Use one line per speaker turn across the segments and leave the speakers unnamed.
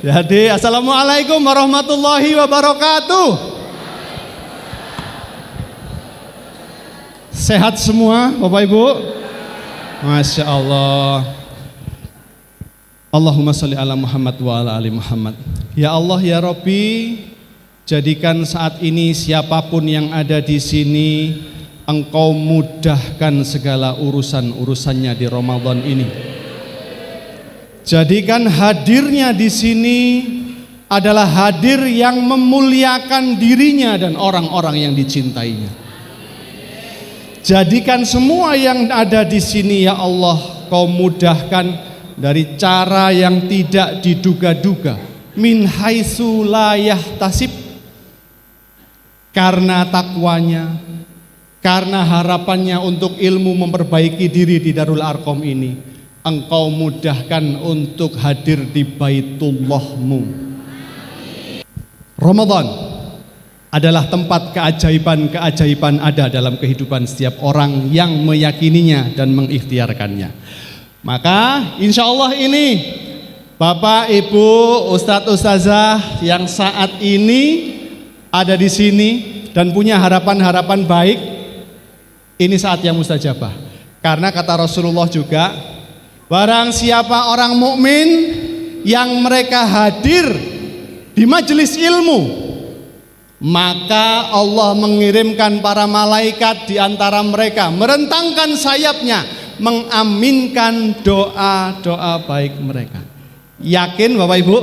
Jadi assalamualaikum warahmatullahi wabarakatuh. Sehat semua Bapak Ibu? Masya Allah. Allahumma sholli ala Muhammad wa ala ali Muhammad. Ya Allah ya Rabbi, jadikan saat ini siapapun yang ada di sini Engkau mudahkan segala urusan-urusannya di Ramadan ini. Jadikan hadirnya di sini adalah hadir yang memuliakan dirinya dan orang-orang yang dicintainya. Jadikan semua yang ada di sini ya Allah Kau mudahkan dari cara yang tidak diduga-duga, min haitsu la yahtasib, karena takwanya, karena harapannya untuk ilmu memperbaiki diri di Darul Arqam ini. Engkau mudahkan untuk hadir di Baitullahmu. Ramadan adalah tempat keajaiban-keajaiban ada dalam kehidupan setiap orang yang meyakininya dan mengikhtiarkannya. Maka insya Allah ini Bapak, Ibu, Ustadz, Ustazah yang saat ini ada di sini dan punya harapan-harapan baik, ini saat yang mustajabah. Karena kata Rasulullah juga, barang siapa orang mukmin yang mereka hadir di majelis ilmu, maka Allah mengirimkan para malaikat di antara mereka, merentangkan sayapnya, mengaminkan doa-doa baik mereka. Yakin Bapak Ibu?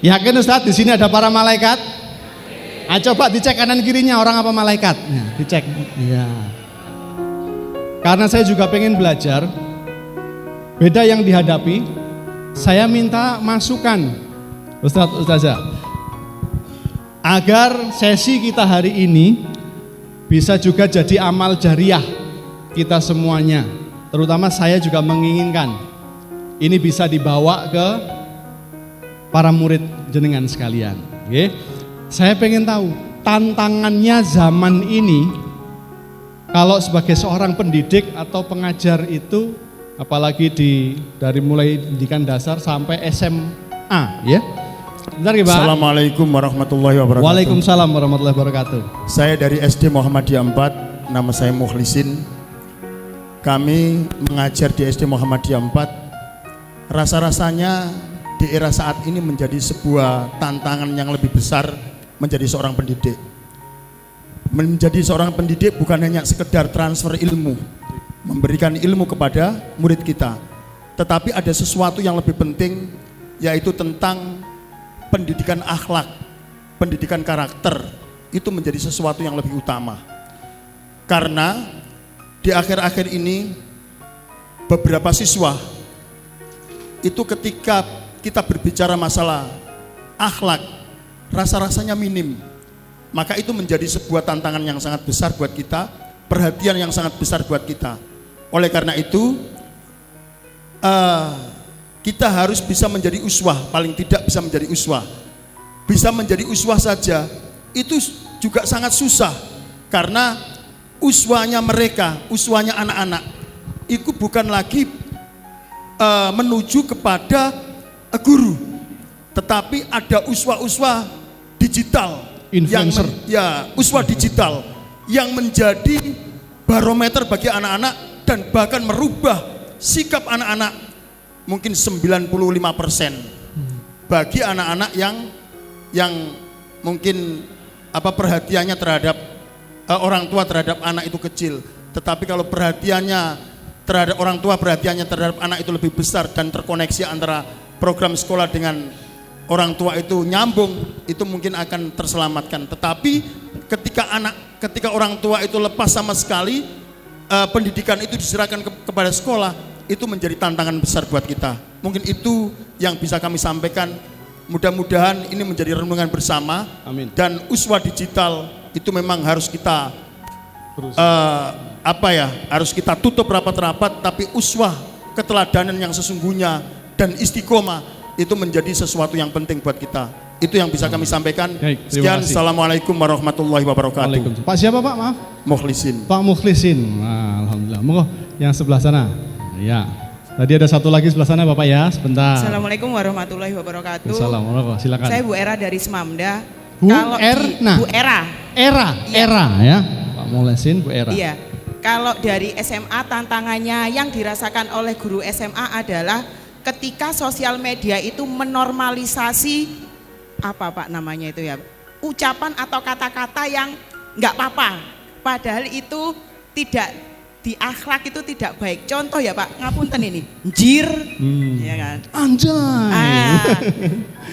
Yakin Ustaz di sini ada para malaikat? Ah, coba dicek kanan kirinya orang apa malaikat? Nah, dicek. Ya. Karena saya juga pengen belajar. Beda yang dihadapi, saya minta masukan Ustadz, Ustazah, agar sesi kita hari ini bisa juga jadi amal jariah kita semuanya. Terutama saya juga menginginkan ini bisa dibawa ke para murid jenengan sekalian. Oke? Saya pengen tahu tantangannya zaman ini, kalau sebagai seorang pendidik atau pengajar itu, apalagi dari mulai pendidikan dasar sampai SMA, ya. Bentar ya, Pak.
Assalamualaikum warahmatullahi wabarakatuh.
Waalaikumsalam warahmatullahi wabarakatuh.
Saya dari SD Muhammadiyah 4, nama saya Mukhlisin. Kami mengajar di SD Muhammadiyah 4. Rasa-rasanya di era saat ini menjadi sebuah tantangan yang lebih besar menjadi seorang pendidik. Menjadi seorang pendidik bukan hanya sekedar transfer ilmu, memberikan ilmu kepada murid kita, tetapi ada sesuatu yang lebih penting, yaitu tentang pendidikan akhlak, pendidikan karakter. Itu menjadi sesuatu yang lebih utama. Karena di akhir-akhir ini beberapa siswa itu ketika kita berbicara masalah akhlak, rasa-rasanya minim. Maka itu menjadi sebuah tantangan yang sangat besar buat kita, perhatian yang sangat besar buat kita. Oleh karena itu kita harus bisa menjadi uswah, paling tidak bisa menjadi uswah. Bisa menjadi uswah saja itu juga sangat susah, karena uswahnya mereka, uswahnya anak-anak itu bukan lagi menuju kepada guru, tetapi ada uswah-uswah digital, influencer, uswah digital yang menjadi barometer bagi anak-anak dan bahkan merubah sikap anak-anak mungkin 95% bagi anak-anak yang mungkin perhatiannya terhadap orang tua terhadap anak itu kecil, tetapi kalau perhatiannya terhadap orang tua, perhatiannya terhadap anak itu lebih besar dan terkoneksi antara program sekolah dengan orang tua itu nyambung, itu mungkin akan terselamatkan. Tetapi ketika orang tua itu lepas sama sekali, pendidikan itu diserahkan kepada sekolah, itu menjadi tantangan besar buat kita. Mungkin itu yang bisa kami sampaikan. Mudah-mudahan ini menjadi renungan bersama.
Amin.
Dan uswah digital itu memang harus kita harus kita tutup rapat-rapat, tapi uswah keteladanan yang sesungguhnya dan istiqomah itu menjadi sesuatu yang penting buat kita. Itu yang bisa kami sampaikan.
Baik,
sekian, assalamualaikum warahmatullahi wabarakatuh.
Pak siapa Pak, maaf?
Mukhlisin.
Pak Mukhlisin. Nah, alhamdulillah. Monggo yang sebelah sana. Ya. Tadi ada satu lagi sebelah sana Bapak ya, sebentar.
Assalamualaikum warahmatullahi wabarakatuh.
Assalamualaikum, silakan.
Saya Bu Era dari Semamda.
Bu
Bu Era.
Era ya. Pak Molesin, Bu Era.
Iya. Kalau dari SMA tantangannya yang dirasakan oleh guru SMA adalah ketika sosial media itu menormalisasi apa Pak namanya itu ya, ucapan atau kata-kata yang nggak apa-apa. Padahal itu tidak di akhlak itu tidak baik. Contoh ya Pak, ngapunten ini, jir, ya kan?
Anjay.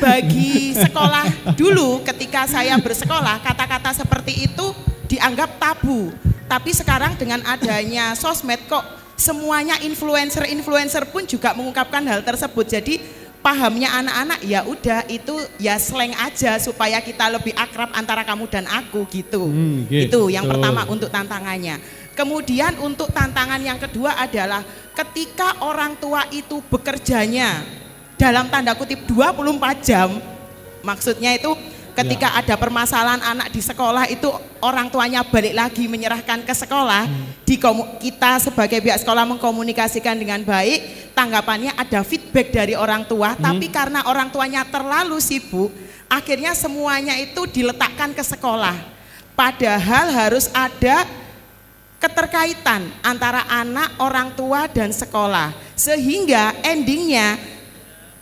Bagi sekolah dulu ketika saya bersekolah, kata-kata seperti itu dianggap tabu. Tapi sekarang dengan adanya sosmed kok semuanya influencer pun juga mengungkapkan hal tersebut. Jadi pahamnya anak-anak ya udah itu ya slang aja supaya kita lebih akrab antara kamu dan aku gitu. Itu yang pertama untuk tantangannya. Kemudian untuk tantangan yang kedua adalah ketika orang tua itu bekerjanya dalam tanda kutip 24 jam, maksudnya itu ketika ada permasalahan anak di sekolah itu orang tuanya balik lagi menyerahkan ke sekolah, kita sebagai pihak sekolah mengkomunikasikan dengan baik, tanggapannya ada feedback dari orang tua, tapi karena orang tuanya terlalu sibuk, akhirnya semuanya itu diletakkan ke sekolah. Padahal harus ada keterkaitan antara anak, orang tua, dan sekolah. Sehingga endingnya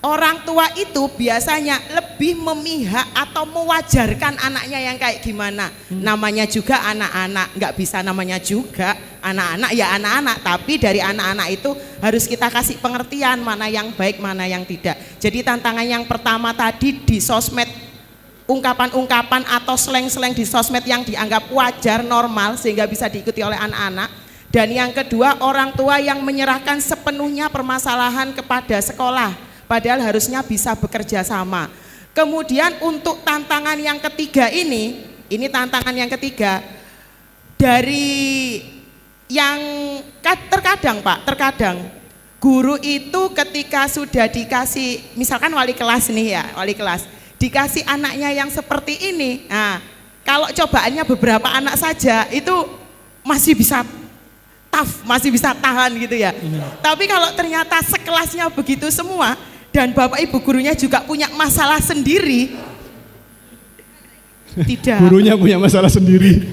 orang tua itu biasanya lebih memihak atau mewajarkan anaknya yang kayak gimana. Namanya juga anak-anak, nggak bisa namanya juga anak-anak ya anak-anak. Tapi dari anak-anak itu harus kita kasih pengertian mana yang baik, mana yang tidak. Jadi tantangan yang pertama tadi di sosmed, ungkapan-ungkapan atau slang-slang di sosmed yang dianggap wajar, normal sehingga bisa diikuti oleh anak-anak. Dan yang kedua, orang tua yang menyerahkan sepenuhnya permasalahan kepada sekolah, padahal harusnya bisa bekerja sama. Kemudian untuk tantangan yang ketiga ini tantangan yang ketiga dari yang terkadang guru itu ketika sudah dikasih, misalkan wali kelas nih ya, wali kelas dikasih anaknya yang seperti ini, nah kalau cobaannya beberapa anak saja itu masih bisa tough, masih bisa tahan gitu ya. Tapi kalau ternyata sekelasnya begitu semua dan bapak ibu gurunya juga punya masalah sendiri, tidak.
Gurunya punya masalah sendiri.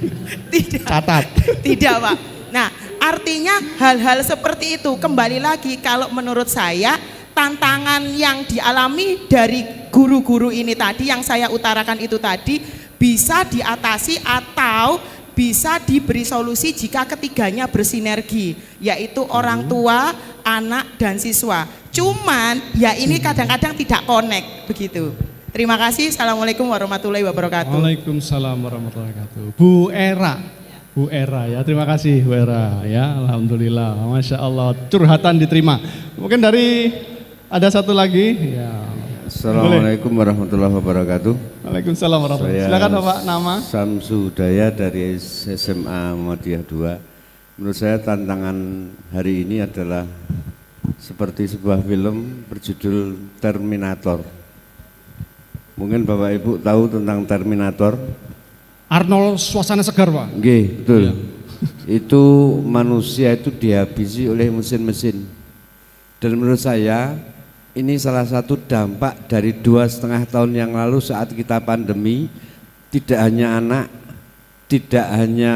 Tidak.
Catat.
Tidak Pak. Nah artinya hal-hal seperti itu kembali lagi kalau menurut saya tantangan yang dialami dari guru-guru ini tadi yang saya utarakan itu tadi bisa diatasi atau bisa diberi solusi jika ketiganya bersinergi, yaitu orang tua, anak, dan siswa. Cuman ya ini kadang-kadang tidak connect begitu. Terima kasih. Assalamualaikum warahmatullahi wabarakatuh.
Waalaikumsalam warahmatullahi wabarakatuh. Bu Era ya, terima kasih Bu Era ya, alhamdulillah, masya Allah, curhatan diterima. Mungkin dari ada satu lagi ya.
Assalamualaikum warahmatullahi wabarakatuh.
Waalaikumsalam warahmatullahi wabarakatuh. Silakan Bapak, nama?
Samsu Hudaya dari SMA Muhammadiyah 2. Menurut saya tantangan hari ini adalah seperti sebuah film berjudul Terminator. Mungkin Bapak Ibu tahu tentang Terminator?
Arnold Suasana Segar Pak.
Nggih, betul.
Ya.
Itu manusia itu dihabisi oleh mesin-mesin. Dan menurut saya ini salah satu dampak dari 2,5 tahun yang lalu saat kita pandemi. Tidak hanya anak, tidak hanya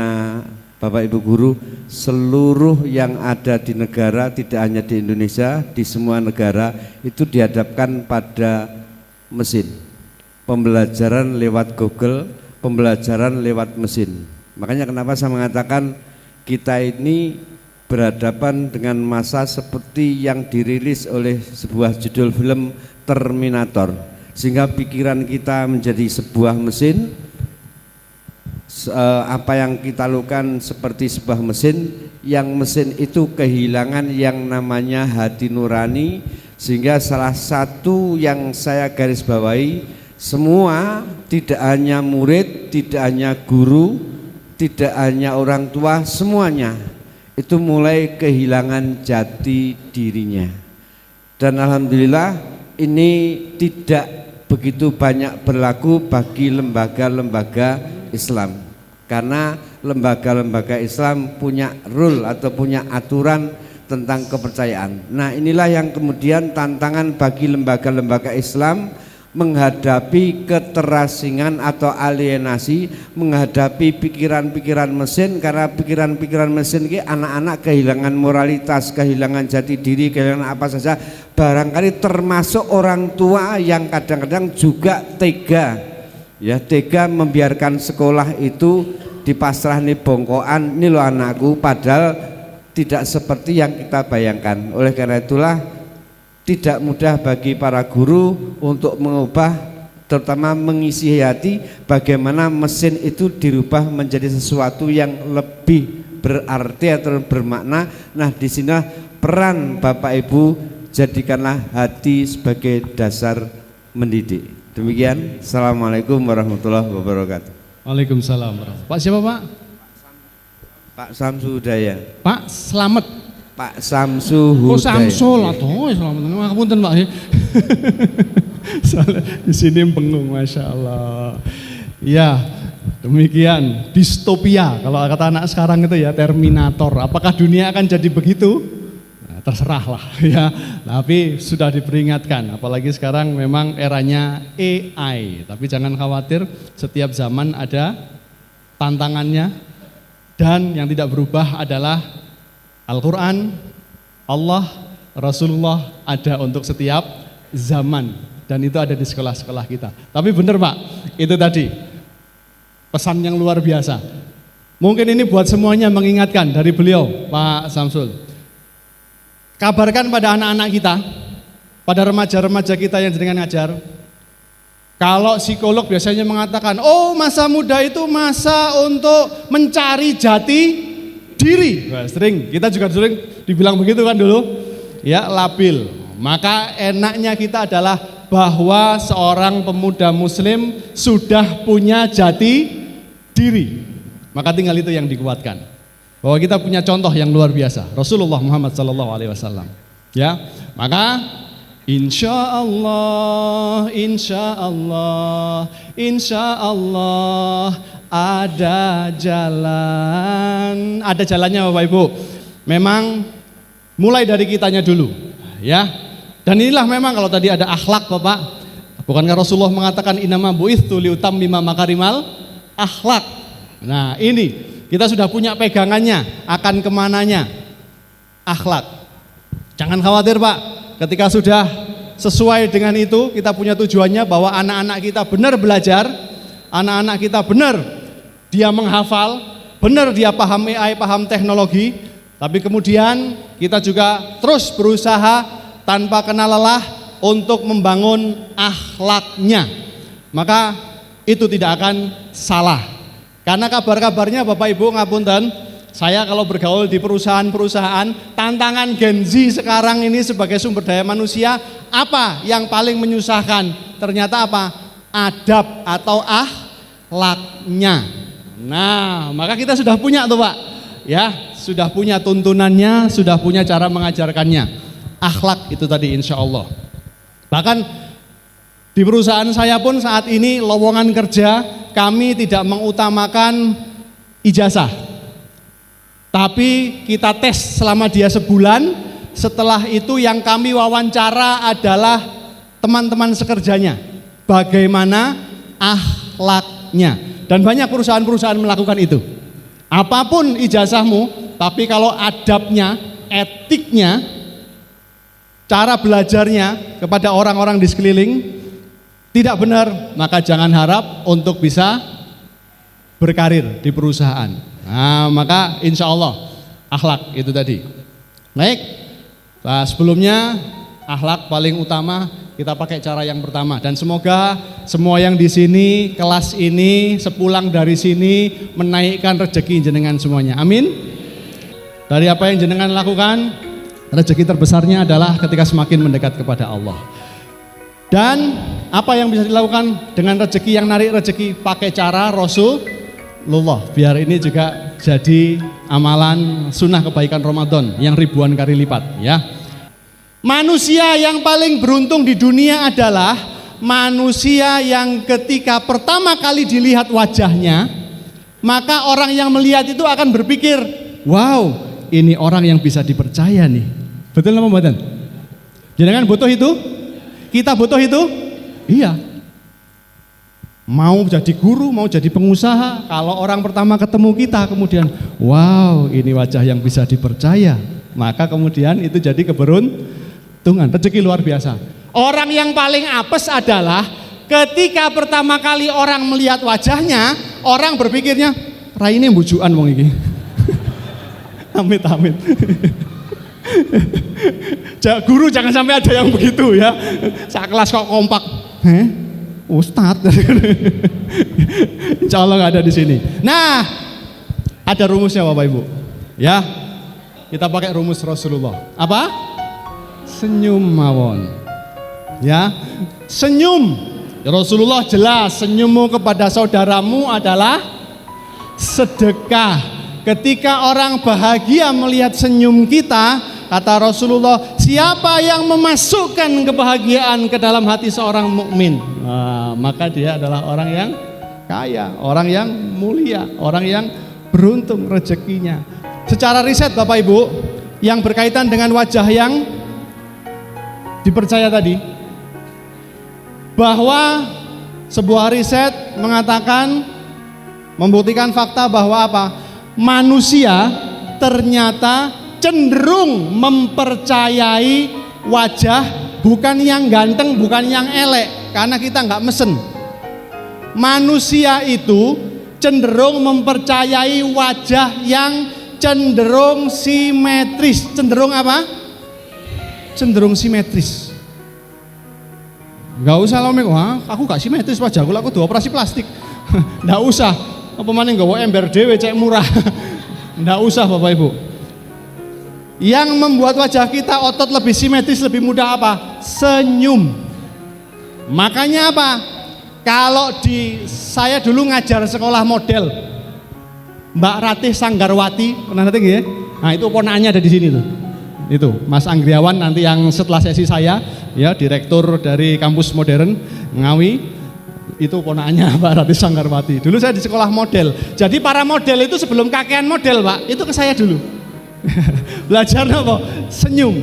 Bapak Ibu guru, seluruh yang ada di negara, tidak hanya di Indonesia, di semua negara itu dihadapkan pada mesin. Pembelajaran lewat Google, pembelajaran lewat mesin. Makanya kenapa saya mengatakan kita ini berhadapan dengan masa seperti yang dirilis oleh sebuah judul film Terminator, sehingga pikiran kita menjadi sebuah mesin. Apa yang kita lakukan seperti sebuah mesin, yang mesin itu kehilangan yang namanya hati nurani. Sehingga salah satu yang saya garis bawahi, semua, tidak hanya murid, tidak hanya guru, tidak hanya orang tua, semuanya itu mulai kehilangan jati dirinya. Dan alhamdulillah ini tidak begitu banyak berlaku bagi lembaga-lembaga Islam, karena lembaga-lembaga Islam punya rule atau punya aturan tentang kepercayaan. Nah, inilah yang kemudian tantangan bagi lembaga-lembaga Islam menghadapi keterasingan atau alienasi, menghadapi pikiran-pikiran mesin, karena pikiran-pikiran mesin ini anak-anak kehilangan moralitas, kehilangan jati diri, kehilangan apa saja, barangkali termasuk orang tua yang kadang-kadang juga tega, ya tega membiarkan sekolah itu dipasrah nih bongkoan, ini loh anakku, padahal tidak seperti yang kita bayangkan. Oleh karena itulah tidak mudah bagi para guru untuk mengubah, terutama mengisi hati bagaimana mesin itu dirubah menjadi sesuatu yang lebih berarti atau bermakna. Nah, di sini peran Bapak Ibu, jadikanlah hati sebagai dasar mendidik. Demikian, Assalamualaikum warahmatullahi wabarakatuh.
Waalaikumsalam warahmatullahi. Pak siapa Pak?
Pak Samsudaya.
Pak Slamet.
Pak Samsu Hudaya.
Oh Samsul atau selamat. Ngapunten Pak. Soalnya di sini bengung, masya Allah. Ya, demikian distopia kalau kata anak sekarang itu ya, Terminator. Apakah dunia akan jadi begitu? Nah, terserahlah ya. Tapi sudah diperingatkan. Apalagi sekarang memang eranya AI. Tapi jangan khawatir, setiap zaman ada tantangannya. Dan yang tidak berubah adalah Al-Quran, Allah, Rasulullah ada untuk setiap zaman. Dan itu ada di sekolah-sekolah kita. Tapi benar Pak, itu tadi pesan yang luar biasa. Mungkin ini buat semuanya mengingatkan dari beliau, Pak Samsul. Kabarkan pada anak-anak kita, pada remaja-remaja kita yang jenengan ngajar. Kalau psikolog biasanya mengatakan, oh masa muda itu masa untuk mencari jati diri. Nah, sering, kita juga sering dibilang begitu kan dulu. Ya, labil. Maka enaknya kita adalah bahwa seorang pemuda muslim sudah punya jati diri. Maka tinggal itu yang dikuatkan. Bahwa kita punya contoh yang luar biasa, Rasulullah Muhammad SAW. Ya, maka insya Allah ada jalan. Ada jalannya Bapak Ibu. Memang mulai dari kitanya dulu, ya. Dan inilah memang kalau tadi ada akhlak Bapak. Bukankah Rasulullah mengatakan innama bu'itsu liutammima makarimal akhlak. Nah, ini kita sudah punya pegangannya, akan kemananya akhlak. Jangan khawatir Pak, ketika sudah sesuai dengan itu, kita punya tujuannya bahwa anak-anak kita benar belajar, anak-anak kita benar dia menghafal, benar dia paham AI, paham teknologi, tapi kemudian kita juga terus berusaha tanpa kenal lelah untuk membangun akhlaknya. Maka itu tidak akan salah. Karena kabar-kabarnya Bapak Ibu ngapunten, saya kalau bergaul di perusahaan-perusahaan, tantangan Gen Z sekarang ini sebagai sumber daya manusia, apa yang paling menyusahkan? Ternyata apa? Adab atau akhlaknya. Nah, maka kita sudah punya tuh Pak. Ya, sudah punya tuntunannya, sudah punya cara mengajarkannya. Akhlak itu tadi insya Allah. Bahkan di perusahaan saya pun saat ini lowongan kerja kami tidak mengutamakan ijazah. Tapi kita tes selama dia sebulan, setelah itu yang kami wawancara adalah teman-teman sekerjanya. Bagaimana akhlaknya. Dan banyak perusahaan-perusahaan melakukan itu. Apapun ijazahmu, tapi kalau adabnya, etiknya, cara belajarnya kepada orang-orang di sekeliling tidak benar, maka jangan harap untuk bisa berkarir di perusahaan. Nah, maka insya Allah akhlak itu tadi. Baik, nah, sebelumnya akhlak paling utama kita pakai cara yang pertama, dan semoga semua yang di sini kelas ini sepulang dari sini menaikkan rezeki jenengan semuanya. Amin. Dari apa yang jenengan lakukan, rezeki terbesarnya adalah ketika semakin mendekat kepada Allah. Dan apa yang bisa dilakukan dengan rezeki yang narik rezeki? Pakai cara Rasulullah. Biar ini juga jadi amalan sunnah kebaikan Ramadan yang ribuan kali lipat ya. Manusia yang paling beruntung di dunia adalah manusia yang ketika pertama kali dilihat wajahnya, maka orang yang melihat itu akan berpikir, wow, ini orang yang bisa dipercaya nih. Betul apa mboten? Jenengan butuh itu? Kita butuh itu? Iya. Mau jadi guru, mau jadi pengusaha, kalau orang pertama ketemu kita kemudian, wow, ini wajah yang bisa dipercaya, maka kemudian itu jadi keberuntungan, rezeki luar biasa. Orang yang paling apes adalah ketika pertama kali orang melihat wajahnya, orang berpikirnya, raine bujukan wong iki. Amit-amit. Guru jangan sampai ada yang begitu ya. Sekelas kok kompak. Ustadz. Insya Allah nggak ada di sini. Nah, ada rumusnya Bapak Ibu. Ya, kita pakai rumus Rasulullah. Apa? Senyum mawon. Ya, senyum. Rasulullah jelas, senyummu kepada saudaramu adalah sedekah. Ketika orang bahagia melihat senyum kita, kata Rasulullah, siapa yang memasukkan kebahagiaan ke dalam hati seorang mukmin, maka dia adalah orang yang kaya, orang yang mulia, orang yang beruntung rezekinya. Secara riset Bapak Ibu, yang berkaitan dengan wajah yang dipercaya tadi, bahwa sebuah riset mengatakan, membuktikan fakta bahwa apa? Manusia ternyata cenderung mempercayai wajah bukan yang ganteng, bukan yang elek, karena kita nggak mesen. Manusia itu cenderung mempercayai wajah yang cenderung simetris. Cenderung apa? Cenderung simetris. Nggak usah lomek, wah aku nggak simetris wajahku, aku tuh operasi plastik. Nggak usah. Apa maning nggawa ember dhewe cek murah. Nggak usah Bapak Ibu. Yang membuat wajah kita otot lebih simetris, lebih mudah apa? Senyum. Makanya apa? Kalau saya dulu ngajar sekolah model, Mbak Ratih Sanggarwati, pernah nanti ya? Nah itu ponakannya ada di sini tuh. Itu Mas Anggriawan nanti yang setelah sesi saya, ya direktur dari kampus modern Ngawi. Itu ponakannya Mbak Ratih Sanggarwati. Dulu saya di sekolah model. Jadi para model itu sebelum kakean model Pak, itu ke saya dulu. Belajar apa? Senyum.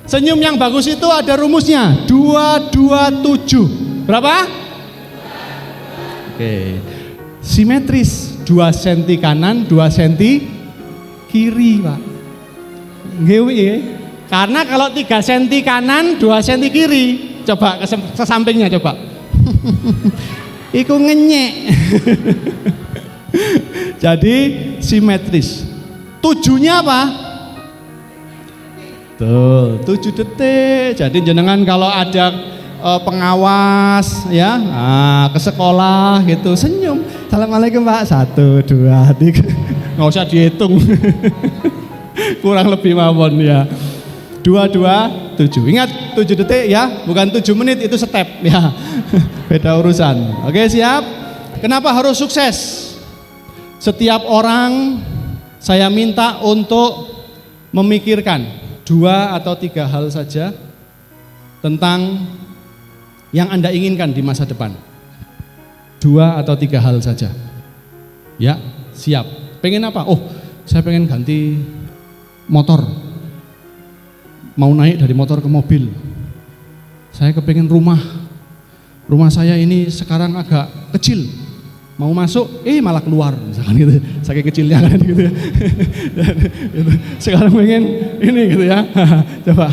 Senyum yang bagus itu ada rumusnya 227. Berapa? Oke. Simetris 2 cm kanan, 2 cm kiri Pak. Nggih. Karena kalau 3 cm kanan, 2 cm kiri, coba ke sampingnya coba. Iku ngenyek. Jadi simetris. Tujuhnya apa? Tuh, 7 detik. Jadi jenengan kalau ada pengawas ya, ke sekolah gitu, senyum. Assalamualaikum Pak. 1, 2, 3. Nggak usah dihitung. Kurang lebih mawon ya. 227. Ingat 7 detik ya, bukan 7 menit, itu step ya. Beda urusan. Oke, siap? Kenapa harus sukses? Setiap orang saya minta untuk memikirkan 2 atau 3 hal saja tentang yang Anda inginkan di masa depan. 2 atau 3 hal saja. Ya, siap. Pengen apa? Oh, saya pengen ganti motor. Mau naik dari motor ke mobil. Saya kepengen rumah. Rumah saya ini sekarang agak kecil. Mau masuk, malah keluar, misalkan gitu. Saking kecilnya kan gitu ya. Gitu. Sekarang pengen ini gitu ya. Coba.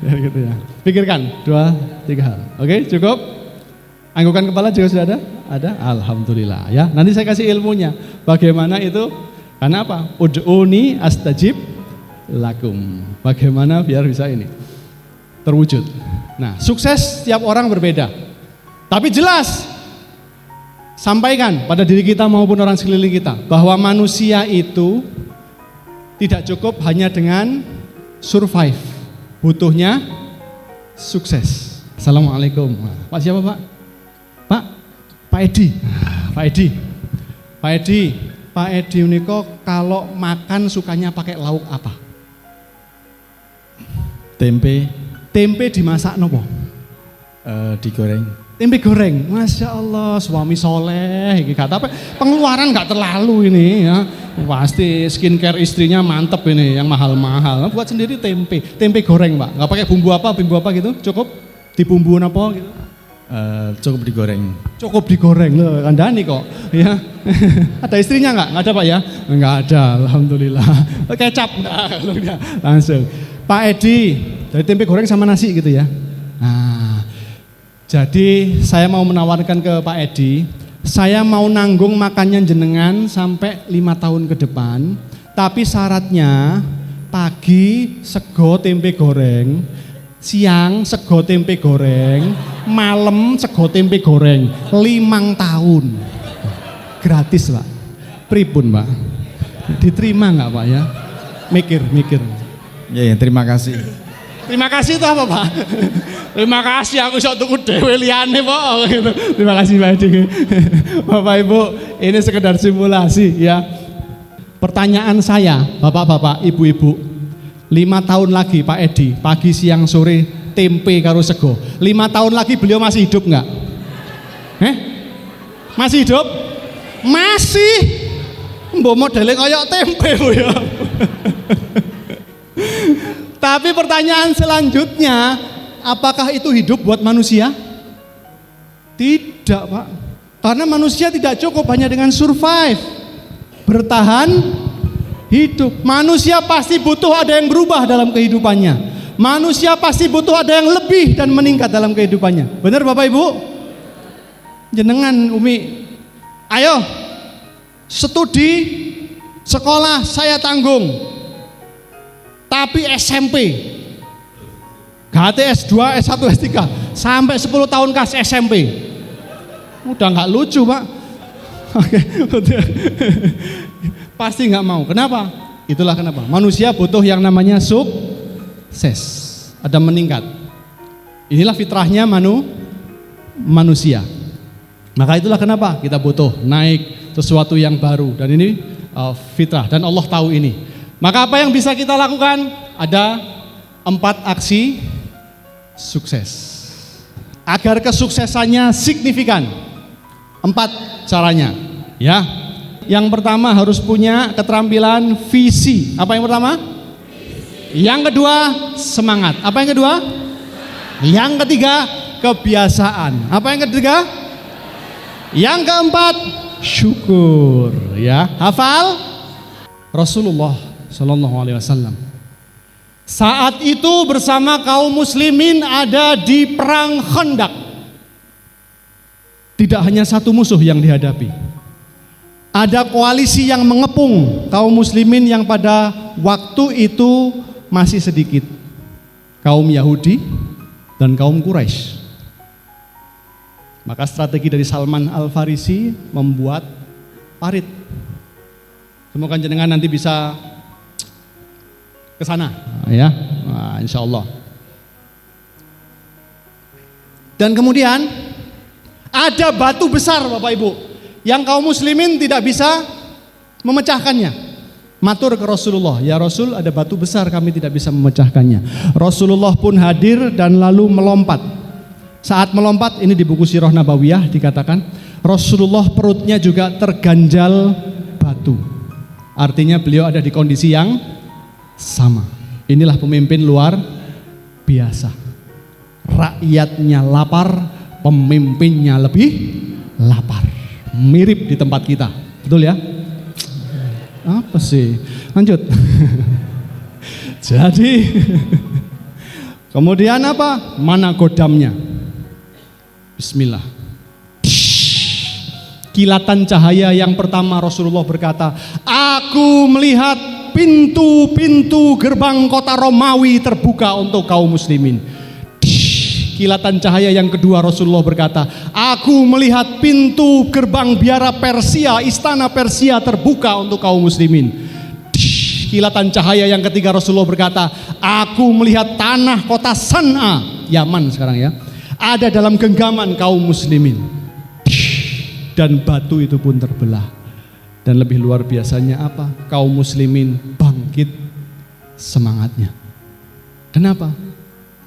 Ya, gitu ya. Pikirkan 2, 3 hal. Oke, cukup? Anggukan kepala juga sudah ada? Ada? Alhamdulillah ya. Nanti saya kasih ilmunya. Bagaimana itu? Karena apa? Ud'uni astajib lakum. Bagaimana biar bisa ini terwujud. Nah, sukses setiap orang berbeda. Tapi jelas sampaikan pada diri kita maupun orang sekeliling kita bahwa manusia itu tidak cukup hanya dengan survive. Butuhnya sukses. Assalamualaikum. Pak siapa Pak? Pak Edi. Pak Edi Uniko kalau makan sukanya pakai lauk apa? Tempe dimasak nopo?
Digoreng.
Tempe goreng, Masya Allah, suami soleh, kata apa? Pengeluaran nggak terlalu ini ya. Pasti skincare istrinya mantep ini, yang mahal-mahal. Buat sendiri tempe goreng Pak. Nggak pakai bumbu apa gitu, cukup dibumbuin apa gitu?
Cukup digoreng.
Cukup digoreng loh, kandani kok. Ya, ada istrinya nggak ada Pak ya? Nggak ada, alhamdulillah. Kecap, langsung. Pak Edi, dari tempe goreng sama nasi gitu ya. Nah. Jadi saya mau menawarkan ke Pak Edi, saya mau nanggung makannya jenengan sampai 5 tahun ke depan, tapi syaratnya pagi sego tempe goreng, siang sego tempe goreng, malam sego tempe goreng, 5 tahun. Gratis Pak, pripun Pak? Diterima nggak Pak ya? Mikir.
Ya, terima kasih.
Terima kasih itu apa Pak? Terima kasih aku iso tuku dhewe liyane Pak. Terima kasih Pak Edi. Bapak Ibu, ini sekedar simulasi ya. Pertanyaan saya, Bapak-bapak, Ibu-ibu, 5 tahun lagi Pak Edi, pagi siang sore tempe karo sego. 5 tahun lagi beliau masih hidup enggak? Masih hidup? Masih. Mbok modele kayak tempe Bu ya. Tapi pertanyaan selanjutnya, apakah itu hidup buat manusia? Tidak Pak. Karena manusia tidak cukup hanya dengan survive, bertahan hidup. Manusia pasti butuh ada yang berubah dalam kehidupannya. Manusia pasti butuh ada yang lebih dan meningkat dalam kehidupannya. Benar Bapak Ibu? Jenengan Umi, ayo studi sekolah saya tanggung. Tapi SMP, gak S2, S1, S3, sampai 10 tahun kas SMP. Udah gak lucu Pak. Oke, pasti gak mau. Kenapa? Itulah kenapa. Manusia butuh yang namanya sukses. Ada meningkat. Inilah fitrahnya manusia. Maka itulah kenapa kita butuh naik sesuatu yang baru. Dan ini fitrah, dan Allah tahu ini. Maka apa yang bisa kita lakukan? Ada 4 aksi sukses. Agar kesuksesannya signifikan. 4 caranya, ya. Yang pertama harus punya keterampilan visi. Apa yang pertama? Yang kedua, semangat. Apa yang kedua? Yang ketiga, kebiasaan. Apa yang ketiga? Yang keempat, syukur. Ya, hafal Rasulullah Sallallahu Alaihi Wasallam. Saat itu bersama kaum muslimin ada di perang Khandaq. Tidak hanya satu musuh yang dihadapi. Ada koalisi yang mengepung kaum muslimin yang pada waktu itu masih sedikit. Kaum Yahudi dan kaum Quraisy. Maka strategi dari Salman Al-Farisi membuat parit. Semoga jenengan nanti bisa ke sana, ya, nah, insya Allah. Dan kemudian ada batu besar Bapak Ibu, yang kaum muslimin tidak bisa memecahkannya. Matur ke Rasulullah, ya Rasul, ada batu besar kami tidak bisa memecahkannya. Rasulullah pun hadir dan lalu melompat. Saat melompat, ini di buku Sirah Nabawiyah dikatakan, Rasulullah perutnya juga terganjal batu. Artinya beliau ada di kondisi yang sama. Inilah pemimpin luar biasa. Rakyatnya lapar, pemimpinnya lebih lapar. Mirip di tempat kita. Betul ya? Apa sih? Lanjut. Jadi kemudian apa? Mana godamnya? Bismillah. Kilatan cahaya yang pertama Rasulullah berkata, aku melihat pintu-pintu gerbang kota Romawi terbuka untuk kaum muslimin. Kilatan cahaya yang kedua Rasulullah berkata, aku melihat pintu gerbang biara Persia, istana Persia terbuka untuk kaum muslimin. Kilatan cahaya yang ketiga Rasulullah berkata, aku melihat tanah kota San'a, Yaman sekarang ya, ada dalam genggaman kaum muslimin. Dan batu itu pun terbelah. Dan lebih luar biasanya apa? Kaum muslimin bangkit semangatnya. Kenapa?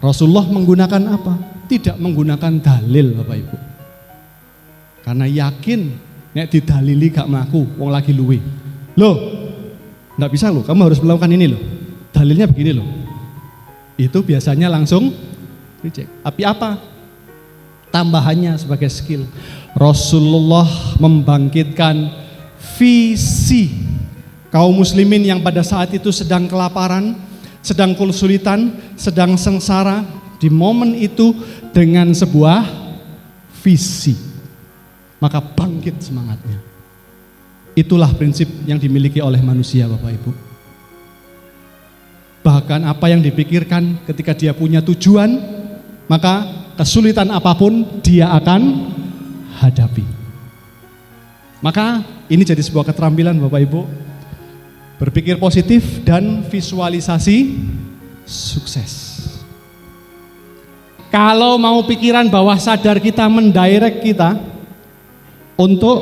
Rasulullah menggunakan apa? Tidak menggunakan dalil Bapak Ibu. Karena yakin nek didalili gak mlaku, wong lagi luwe. Loh, enggak bisa loh, kamu harus melakukan ini loh. Dalilnya begini loh. Itu biasanya langsung reject. Tapi apa? Tambahannya sebagai skill. Rasulullah membangkitkan visi kaum muslimin yang pada saat itu sedang kelaparan, sedang kesulitan, sedang sengsara. Di momen itu dengan sebuah visi. Maka bangkit semangatnya. Itulah prinsip yang dimiliki oleh manusia, Bapak Ibu. Bahkan apa yang dipikirkan ketika dia punya tujuan, maka kesulitan apapun dia akan hadapi. Maka ini jadi sebuah keterampilan Bapak Ibu. Berpikir positif dan visualisasi sukses. Kalau mau pikiran bawah sadar kita mendirect kita untuk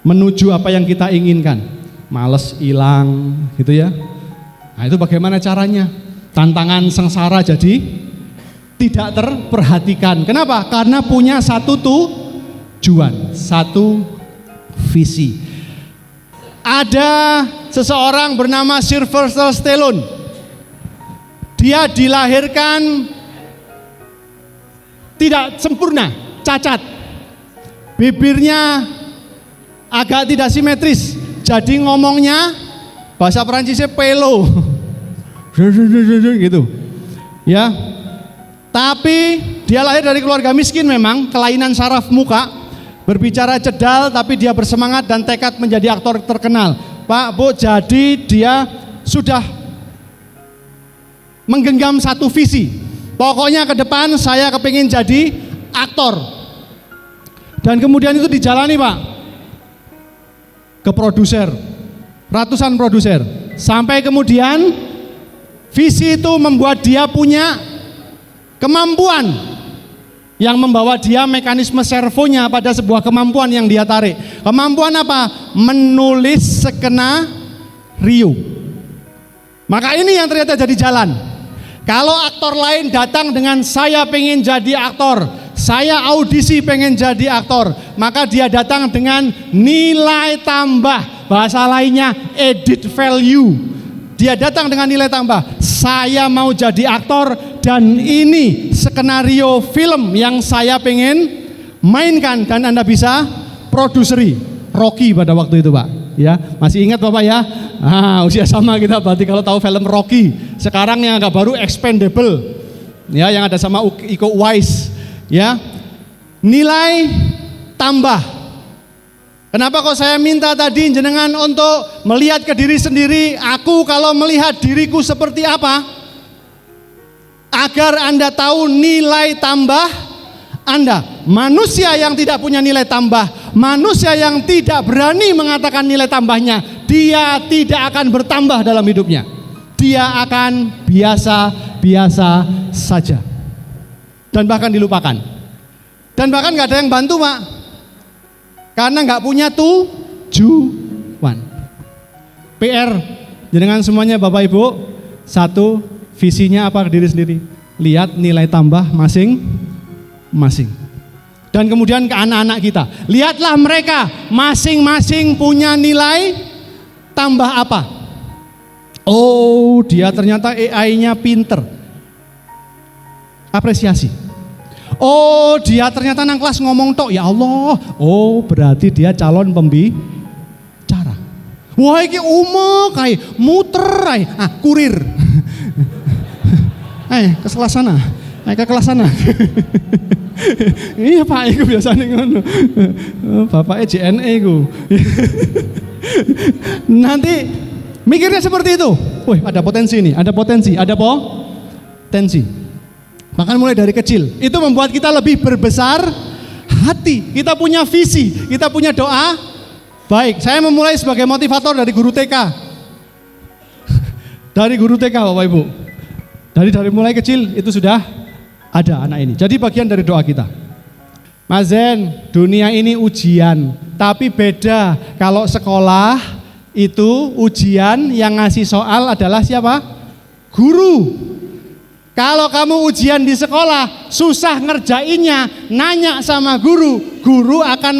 menuju apa yang kita inginkan, males hilang gitu ya. Nah itu bagaimana caranya? Tantangan sengsara jadi tidak terperhatikan. Kenapa? Karena punya satu tujuan, satu visi. Ada seseorang bernama Sylvester Stallone. Dia dilahirkan tidak sempurna, cacat. Bibirnya agak tidak simetris, jadi ngomongnya bahasa Perancisnya pelo, gitu, ya. Tapi dia lahir dari keluarga miskin memang, kelainan saraf muka, berbicara cedal, tapi dia bersemangat dan tekad menjadi aktor terkenal. Pak, Bu, jadi dia sudah menggenggam satu visi. Pokoknya ke depan saya kepingin jadi aktor. Dan kemudian itu dijalani Pak, ke produser, ratusan produser. Sampai kemudian visi itu membuat dia punya kemampuan yang membawa dia mekanisme servonya pada sebuah kemampuan yang dia tarik. Kemampuan apa? Menulis skenario. Maka ini yang ternyata jadi jalan. Kalau aktor lain datang dengan saya pengen jadi aktor, saya audisi pengen jadi aktor, maka dia datang dengan nilai tambah, bahasa lainnya edit value. Dia datang dengan nilai tambah, saya mau jadi aktor dan ini skenario film yang saya pengen mainkan dan Anda bisa produseri. Rocky pada waktu itu Pak, ya masih ingat Bapak ya? Usia sama kita berarti kalau tahu film Rocky. Sekarang yang agak baru Expendable, ya yang ada sama Iko Uwais. Ya, nilai tambah. Kenapa kok saya minta tadi jenengan untuk melihat ke diri sendiri, aku kalau melihat diriku seperti apa, agar Anda tahu nilai tambah Anda. Manusia yang tidak punya nilai tambah, manusia yang tidak berani mengatakan nilai tambahnya, dia tidak akan bertambah dalam hidupnya. Dia akan biasa-biasa saja. Dan bahkan dilupakan. Dan bahkan gak ada yang bantu Pak, karena gak punya tujuan. PR dengan semuanya Bapak Ibu, satu, visinya apa ke diri sendiri, lihat nilai tambah masing-masing. Dan kemudian ke anak-anak kita, lihatlah mereka masing-masing punya nilai tambah apa. Oh, dia ternyata AI-nya pinter, apresiasi. Oh, dia ternyata nang kelas ngomong tok, ya Allah. Oh, berarti dia calon pembicara. Wah, iki umek kae, muter ae. Kurir. Ke kelas sana. Ke kelas sana. Iya Pak, iku biasane ngono. Bapaknya JNE iku. Nanti mikirnya seperti itu. Wih, ada potensi nih, ada potensi. Bahkan mulai dari kecil, itu membuat kita lebih berbesar hati. Kita punya visi, kita punya doa. Baik, saya memulai sebagai motivator dari guru TK. Dari guru TK Bapak Ibu. Dari mulai kecil itu sudah ada anak ini. Jadi bagian dari doa kita. Mas Zen, dunia ini ujian, tapi beda kalau sekolah itu ujian yang ngasih soal adalah siapa? Guru. Kalau kamu ujian di sekolah, susah ngerjainnya, nanya sama guru, guru akan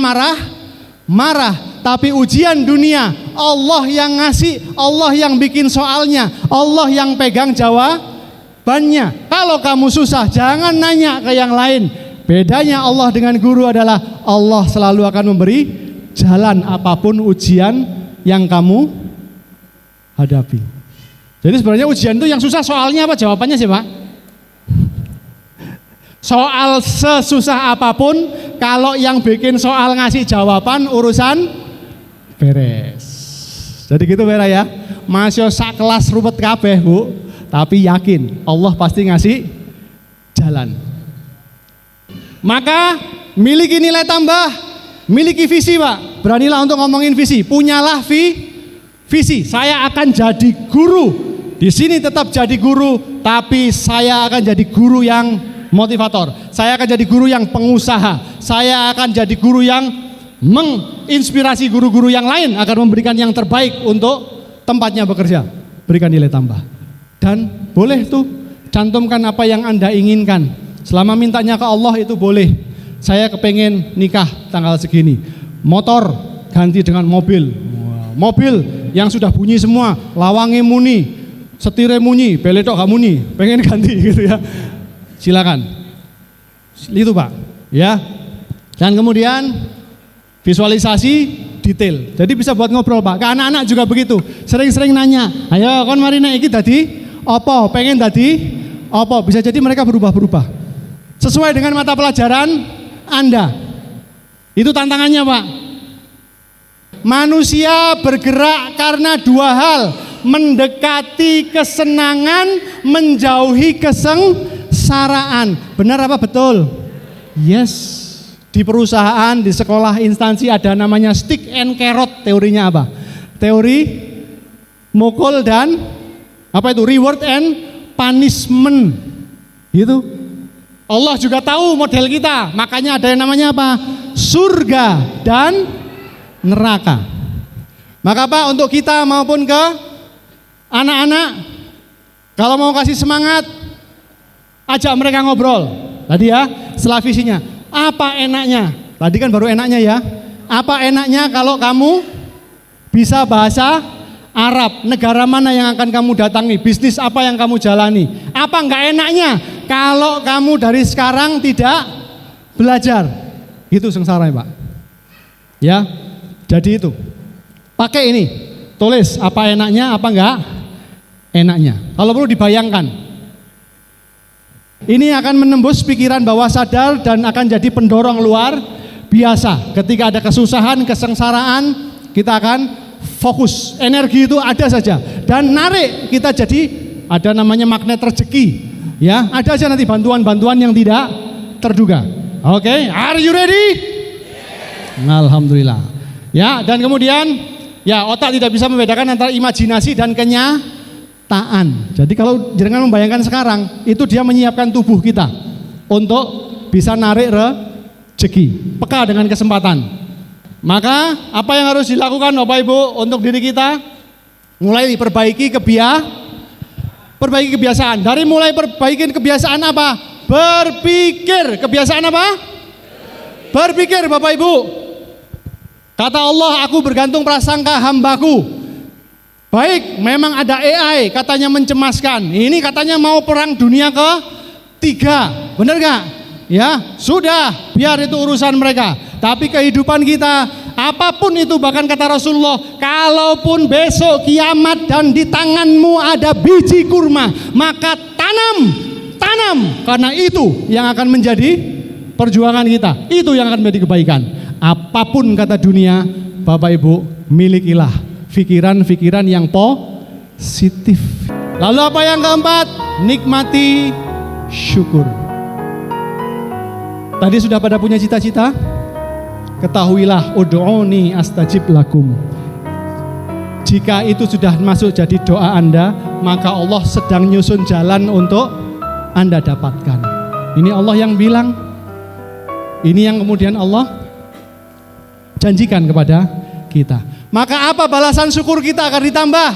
marah. Tapi ujian dunia, Allah yang ngasih, Allah yang bikin soalnya, Allah yang pegang jawabannya. Kalau kamu susah, jangan nanya ke yang lain. Bedanya Allah dengan guru adalah Allah selalu akan memberi jalan apapun ujian yang kamu hadapi. Jadi sebenarnya ujian itu yang susah soalnya apa jawabannya sih Pak? Soal sesusah apapun, kalau yang bikin soal ngasih jawaban urusan beres. Jadi gitu Vera ya. Masih sak kelas rupet kabeh Bu, tapi yakin Allah pasti ngasih jalan. Maka miliki nilai tambah, miliki visi Pak. Beranilah untuk ngomongin visi. Punyalah visi. Saya akan jadi guru. Di sini tetap jadi guru, tapi saya akan jadi guru yang motivator. Saya akan jadi guru yang pengusaha. Saya akan jadi guru yang menginspirasi guru-guru yang lain agar memberikan yang terbaik untuk tempatnya bekerja. Berikan nilai tambah. Dan boleh tuh cantumkan apa yang Anda inginkan. Selama mintanya ke Allah itu boleh. Saya kepengen nikah tanggal segini. Motor ganti dengan mobil. Mobil yang sudah bunyi semua, lawange muni, setire muni, beletok gak muni, pengen ganti gitu ya. Silakan. Itu Pak, ya. Dan kemudian visualisasi detail. Jadi bisa buat ngobrol Pak. Ke anak-anak juga begitu. Sering-sering nanya, "Ayo kon mari nek iki dadi apa? Pengen dadi apa?" Bisa jadi mereka berubah-berubah. Sesuai dengan mata pelajaran Anda. Itu tantangannya Pak. Manusia bergerak karena dua hal. Mendekati kesenangan, menjauhi kesengsaraan. Benar apa betul? Yes. Di perusahaan, di sekolah, instansi ada namanya stick and carrot. Teorinya apa? Teori mukul dan apa itu? Reward and punishment. Gitu. Allah juga tahu model kita. Makanya ada yang namanya apa? Surga dan neraka. Maka Pak, untuk kita maupun ke anak-anak, kalau mau kasih semangat, ajak mereka ngobrol. Tadi ya, setelah visinya, apa enaknya? Tadi kan baru enaknya ya. Apa enaknya kalau kamu bisa bahasa Arab? Negara mana yang akan kamu datangi? Bisnis apa yang kamu jalani? Apa enggak enaknya kalau kamu dari sekarang tidak belajar? Itu sengsara ya Pak. Ya, jadi itu. Pakai ini, tulis apa enaknya, apa enggak enaknya. Kalau perlu dibayangkan. Ini akan menembus pikiran bawah sadar dan akan jadi pendorong luar biasa. Ketika ada kesusahan, kesengsaraan, kita akan fokus. Energi itu ada saja dan narik kita jadi ada namanya magnet rezeki. Ya, ada aja nanti bantuan-bantuan yang tidak terduga. Oke, are you ready? Alhamdulillah. Ya, dan kemudian ya, otak tidak bisa membedakan antara imajinasi dan kenyataan. Jadi kalau jangan membayangkan sekarang, itu dia menyiapkan tubuh kita untuk bisa narik rezeki, peka dengan kesempatan. Maka apa yang harus dilakukan Bapak Ibu untuk diri kita? Mulai perbaiki kebiasaan. Dari mulai perbaikin kebiasaan apa? Berpikir. Kebiasaan apa? Berpikir Bapak Ibu. Kata Allah, aku bergantung prasangka hambaku. Baik, memang ada AI katanya mencemaskan. Ini katanya mau perang dunia ketiga. Benar gak? Ya, sudah, biar itu urusan mereka. Tapi kehidupan kita, apapun itu, bahkan kata Rasulullah, kalaupun besok kiamat dan di tanganmu ada biji kurma, maka tanam. Karena itu yang akan menjadi perjuangan kita. Itu yang akan menjadi kebaikan. Apapun kata dunia, Bapak Ibu, milikilah pikiran-pikiran yang positif. Lalu apa yang keempat? Nikmati syukur. Tadi sudah pada punya cita-cita? Ketahuilah, ud'uni astajib lakum. Jika itu sudah masuk jadi doa Anda, maka Allah sedang nyusun jalan untuk Anda dapatkan. Ini Allah yang bilang. Ini yang kemudian Allah janjikan kepada kita. Maka apa balasan syukur kita akan ditambah?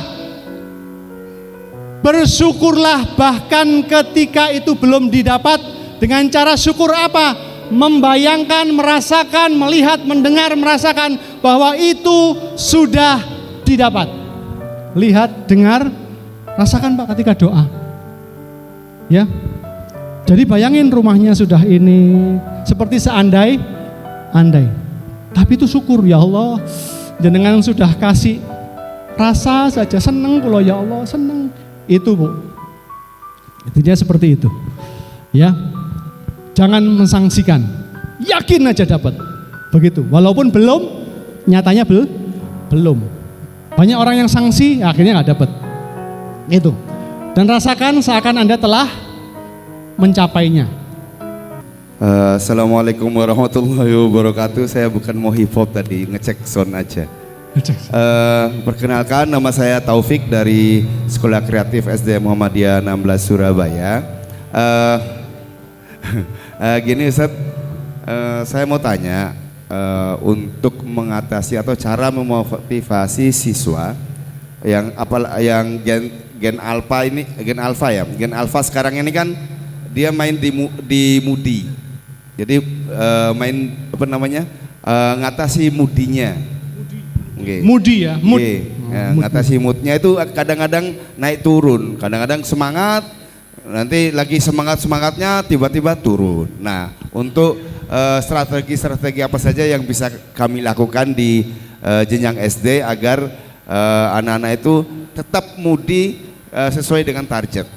Bersyukurlah bahkan ketika itu belum didapat. Dengan cara syukur apa? Membayangkan, merasakan, melihat, mendengar, merasakan bahwa itu sudah didapat. Lihat, dengar, rasakan Pak ketika doa. Ya. Jadi bayangin rumahnya sudah ini seperti seandai tapi itu syukur, ya Allah, jenengan sudah kasih rasa saja, seneng kalau ya Allah, seneng. Itu Bu, intinya seperti itu. Ya, jangan mensangsikan, yakin aja dapat. Begitu, walaupun belum, nyatanya belum. Banyak orang yang sanksi, akhirnya nggak dapat. Itu. Dan rasakan seakan Anda telah mencapainya.
Assalamualaikum warahmatullahi wabarakatuh. Saya bukan mau hip hop tadi, ngecek sound aja. Perkenalkan, nama saya Taufik dari Sekolah Kreatif SD Muhammadiyah 16 Surabaya. Gini Ustaz, saya mau tanya, untuk mengatasi atau cara memotivasi siswa yang gen alpha sekarang ini kan dia main di Moody. Jadi main apa namanya, ngatasi moodinya. Okay.
Moody ya, mood.
Okay. Ya, ngatasi moodnya itu kadang-kadang naik turun, kadang-kadang semangat, nanti lagi semangatnya tiba-tiba turun. Nah, untuk strategi-strategi apa saja yang bisa kami lakukan di jenjang SD agar anak-anak itu tetap moody sesuai dengan target.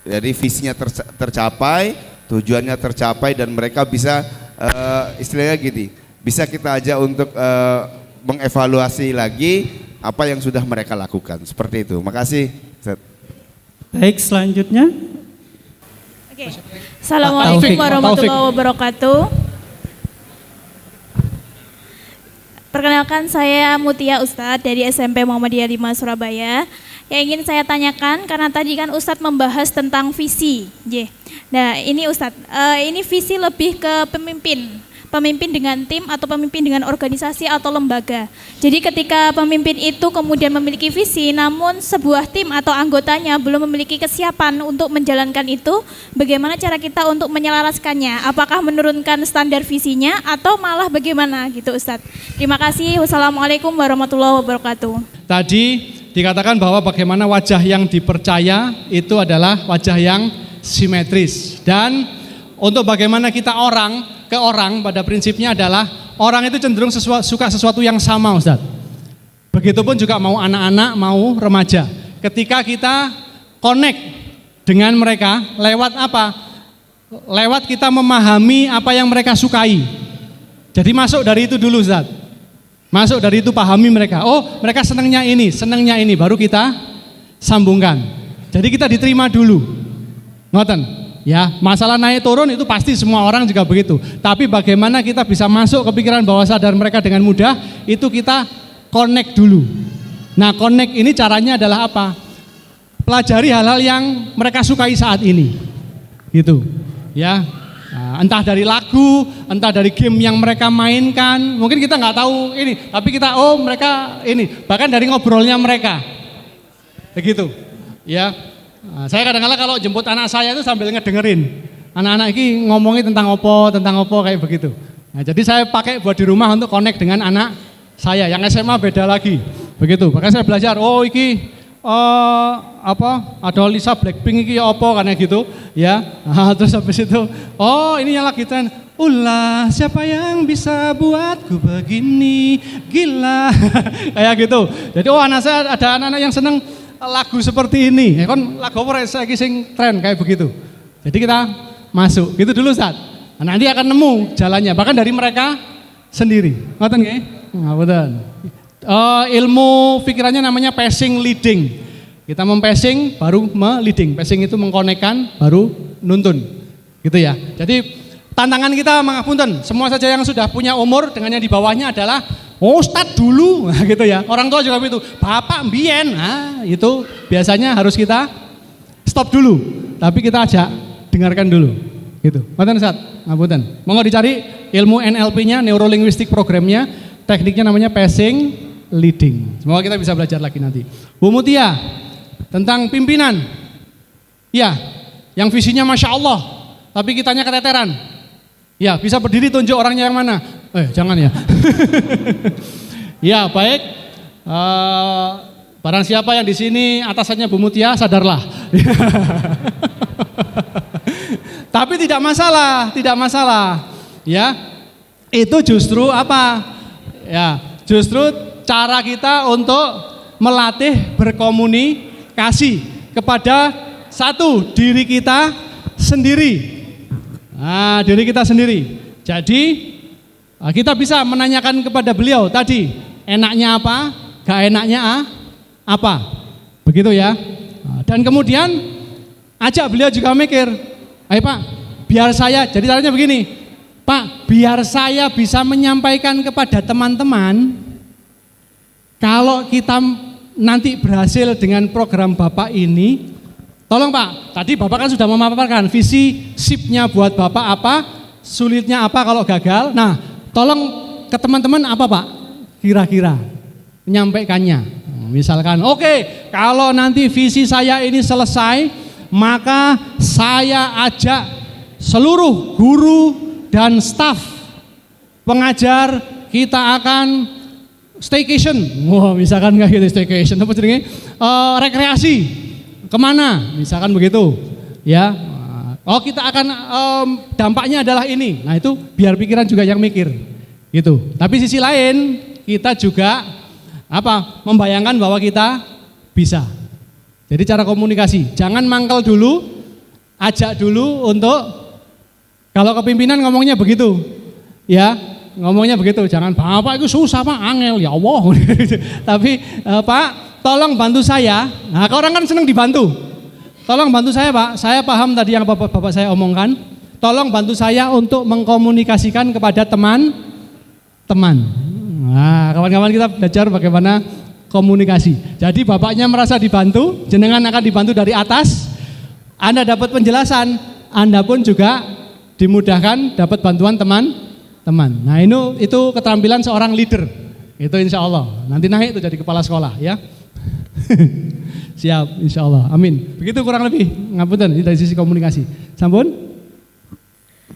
Jadi visinya tercapai, tujuannya tercapai, dan mereka bisa istilahnya gini, bisa kita ajak untuk mengevaluasi lagi apa yang sudah mereka lakukan. Seperti itu. Makasih.
Baik, selanjutnya.
Oke. Assalamualaikum warahmatullahi wabarakatuh. Perkenalkan, saya Mutia Ustadz dari SMP Muhammadiyah 5 Surabaya. Yang ingin saya tanyakan, karena tadi kan Ustadz membahas tentang visi. Nah ini Ustadz, ini visi lebih ke pemimpin dengan tim atau pemimpin dengan organisasi atau lembaga. Jadi ketika pemimpin itu kemudian memiliki visi, namun sebuah tim atau anggotanya belum memiliki kesiapan untuk menjalankan itu, bagaimana cara kita untuk menyelaraskannya? Apakah menurunkan standar visinya atau malah bagaimana gitu Ustadz? Terima kasih. Wassalamualaikum warahmatullahi wabarakatuh.
Tadi dikatakan bahwa bagaimana wajah yang dipercaya itu adalah wajah yang simetris. Dan untuk bagaimana kita orang ke orang, pada prinsipnya adalah orang itu cenderung suka sesuatu yang sama Ustaz. Begitupun juga mau anak-anak, mau remaja. Ketika kita connect dengan mereka lewat apa? Lewat kita memahami apa yang mereka sukai. Jadi masuk dari itu dulu Ustaz. Masuk dari itu, pahami mereka. Oh, mereka senangnya ini, baru kita sambungkan. Jadi kita diterima dulu. Ngoten. Ya, masalah naik turun itu pasti semua orang juga begitu. Tapi bagaimana kita bisa masuk ke pikiran bawah sadar mereka dengan mudah, itu kita connect dulu. Nah, connect ini caranya adalah apa? Pelajari hal-hal yang mereka sukai saat ini. Gitu. Ya. Nah, entah dari lagu, entah dari game yang mereka mainkan. Mungkin kita nggak tahu ini, tapi kita mereka ini, bahkan dari ngobrolnya mereka. Begitu. Ya. Nah, saya kadang-kadang kalau jemput anak saya itu sambil ngedengerin anak-anak ini ngomongin tentang opo kayak begitu. Nah, jadi saya pakai buat di rumah untuk connect dengan anak saya. Yang SMA beda lagi, begitu. Bahkan saya belajar, ada Lisa Blackpink iki opo karena gitu, ya. Nah, terus habis itu, ini yang lagi tren. Ulah siapa yang bisa buatku begini, gila. Kayak gitu. Jadi anak saya ada anak-anak yang seneng lagu seperti ini, ya kan lagu apa saya sing tren kayak begitu. Jadi kita masuk, gitu dulu Ustaz. Nah, nanti akan nemu jalannya, bahkan dari mereka sendiri. Ngoten nggih? Ngoten. Ilmu pikirannya namanya passing leading. Kita mempasing baru me-leading. Passing itu mengkonekkan baru nuntun. Gitu ya. Jadi tantangan kita mengapunten, semua saja yang sudah punya umur dengan yang di bawahnya adalah Ustadz dulu, nah, gitu ya. Orang tua juga begitu, bapak mbien, itu biasanya harus kita stop dulu. Tapi kita ajak, dengarkan dulu. Gitu. Ngoten Ustaz, ngapunten. Monggo dicari ilmu NLP-nya, Neuro Linguistic Programnya, tekniknya namanya passing leading. Semoga kita bisa belajar lagi nanti. Bu Mutia, tentang pimpinan. Ya, yang visinya Masya Allah, tapi kitanya keteteran. Ya, bisa berdiri tunjuk orangnya yang mana. Jangan ya. Ya, baik. Barang siapa yang di sini atasannya Bu Mutia, sadarlah. Tapi tidak masalah, tidak masalah. Ya, itu justru apa? Ya, justru cara kita untuk melatih berkomunikasi kepada satu diri kita sendiri. Nah, diri kita sendiri. Jadi kita bisa menanyakan kepada beliau tadi, enaknya apa, gak enaknya apa, begitu ya. Dan kemudian ajak beliau juga mikir, ayo Pak, biar saya, jadi caranya begini, Pak, biar saya bisa menyampaikan kepada teman-teman, kalau kita nanti berhasil dengan program Bapak ini, tolong Pak, tadi Bapak kan sudah memaparkan visi SIP-nya buat Bapak apa, sulitnya apa kalau gagal. Nah, tolong ke teman-teman apa Pak kira-kira menyampaikannya. Misalkan, oke, kalau nanti visi saya ini selesai, maka saya ajak seluruh guru dan staf pengajar kita akan staycation. Wah, misalkan kayak gitu staycation, apa jadinya? Rekreasi. Kemana? Misalkan begitu, ya. Oh, kita akan dampaknya adalah ini. Nah, itu biar pikiran juga yang mikir, gitu. Tapi sisi lain kita juga apa? Membayangkan bahwa kita bisa. Jadi cara komunikasi, jangan mangkel dulu, ajak dulu untuk kalau kepimpinan ngomongnya begitu, ya. Ngomongnya begitu, jangan Bapak itu susah Pak, angel ya Allah. Tapi Pak, tolong bantu saya. Nah, orang kan senang dibantu. Tolong bantu saya Pak, saya paham tadi yang Bapak saya omongkan. Tolong bantu saya untuk mengkomunikasikan kepada teman-teman. Nah, kawan-kawan kita belajar bagaimana komunikasi. Jadi Bapaknya merasa dibantu, jenengan akan dibantu dari atas. Anda dapat penjelasan, Anda pun juga dimudahkan dapat bantuan teman-teman. Nah, itu keterampilan seorang leader. Itu insya Allah. Nanti naik itu jadi kepala sekolah ya. Siap, insya Allah. Amin. Begitu kurang lebih. Ngapunten, ini dari sisi komunikasi. Sampun.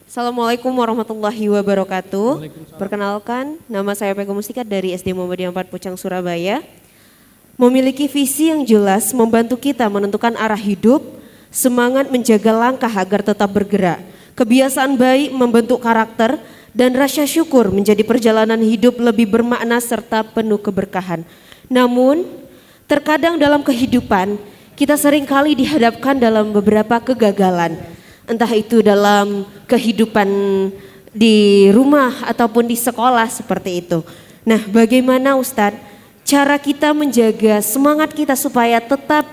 Assalamualaikum warahmatullahi wabarakatuh. Perkenalkan, nama saya Pega Mustika dari SD Muhammadiyah 4 Pucang, Surabaya. Memiliki visi yang jelas membantu kita menentukan arah hidup, semangat menjaga langkah agar tetap bergerak, kebiasaan baik membentuk karakter, dan rasa syukur menjadi perjalanan hidup lebih bermakna serta penuh keberkahan. Namun, terkadang dalam kehidupan kita seringkali dihadapkan dalam beberapa kegagalan. Entah itu dalam kehidupan di rumah ataupun di sekolah seperti itu. Nah, bagaimana Ustadz cara kita menjaga semangat kita supaya tetap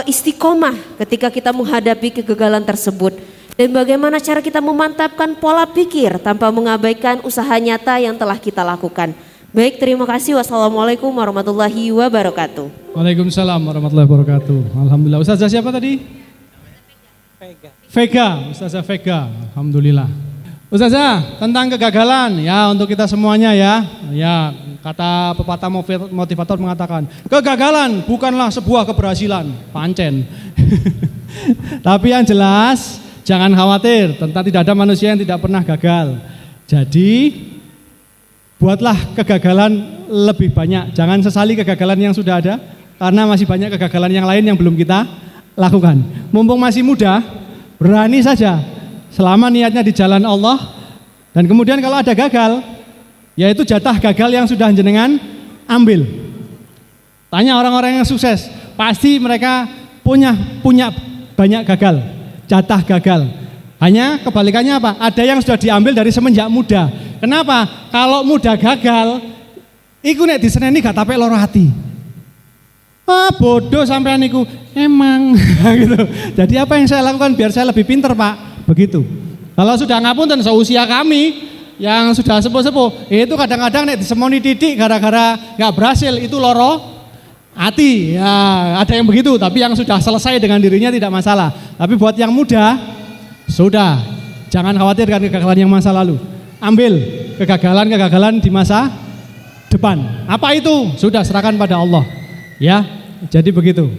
istiqomah ketika kita menghadapi kegagalan tersebut? Dan bagaimana cara kita memantapkan pola pikir tanpa mengabaikan usaha nyata yang telah kita lakukan? Baik, terima kasih. Wassalamualaikum warahmatullahi wabarakatuh.
Waalaikumsalam warahmatullahi wabarakatuh. Alhamdulillah. Ustazah siapa tadi? Vega. Ustazah Vega. Alhamdulillah. Ustazah, tentang kegagalan ya untuk kita semuanya ya. Ya, kata pepatah motivator mengatakan, kegagalan bukanlah sebuah keberhasilan. Pancen. Tapi yang jelas, jangan khawatir, tentang tidak ada manusia yang tidak pernah gagal. Jadi buatlah kegagalan lebih banyak. Jangan sesali kegagalan yang sudah ada, karena masih banyak kegagalan yang lain yang belum kita lakukan. Mumpung masih muda, berani saja selama niatnya di jalan Allah. Dan kemudian kalau ada gagal, yaitu jatah gagal yang sudah jenengan ambil. Tanya orang-orang yang sukses, pasti mereka punya banyak gagal, jatah gagal. Hanya kebalikannya apa? Ada yang sudah diambil dari semenjak muda. Kenapa? Kalau muda gagal, iku nek diseneni gak tapek loro hati. Bodoh sampean niku. Emang gitu. Jadi apa yang saya lakukan biar saya lebih pinter, Pak? Begitu. Kalau sudah ngapunten seusia kami yang sudah sepuh-sepuh, itu kadang-kadang nek disemoni titik gara-gara gak berhasil itu loro hati. Ya, ada yang begitu, tapi yang sudah selesai dengan dirinya tidak masalah. Tapi buat yang muda, sudah, jangan khawatir dengan kegagalan yang masa lalu. Ambil kegagalan-kegagalan di masa depan. Apa itu? Sudah serahkan pada Allah. Ya, jadi begitu.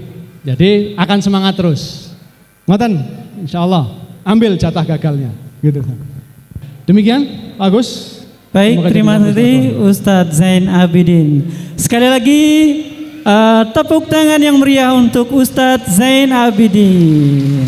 Jadi akan semangat terus. Ngoten, insyaallah ambil jatah gagalnya gitu. Demikian, Pak Agus.
Baik, terima kasih Ustadz Zain Abidin. Sekali lagi tepuk tangan yang meriah untuk Ustadz Zain Abidin.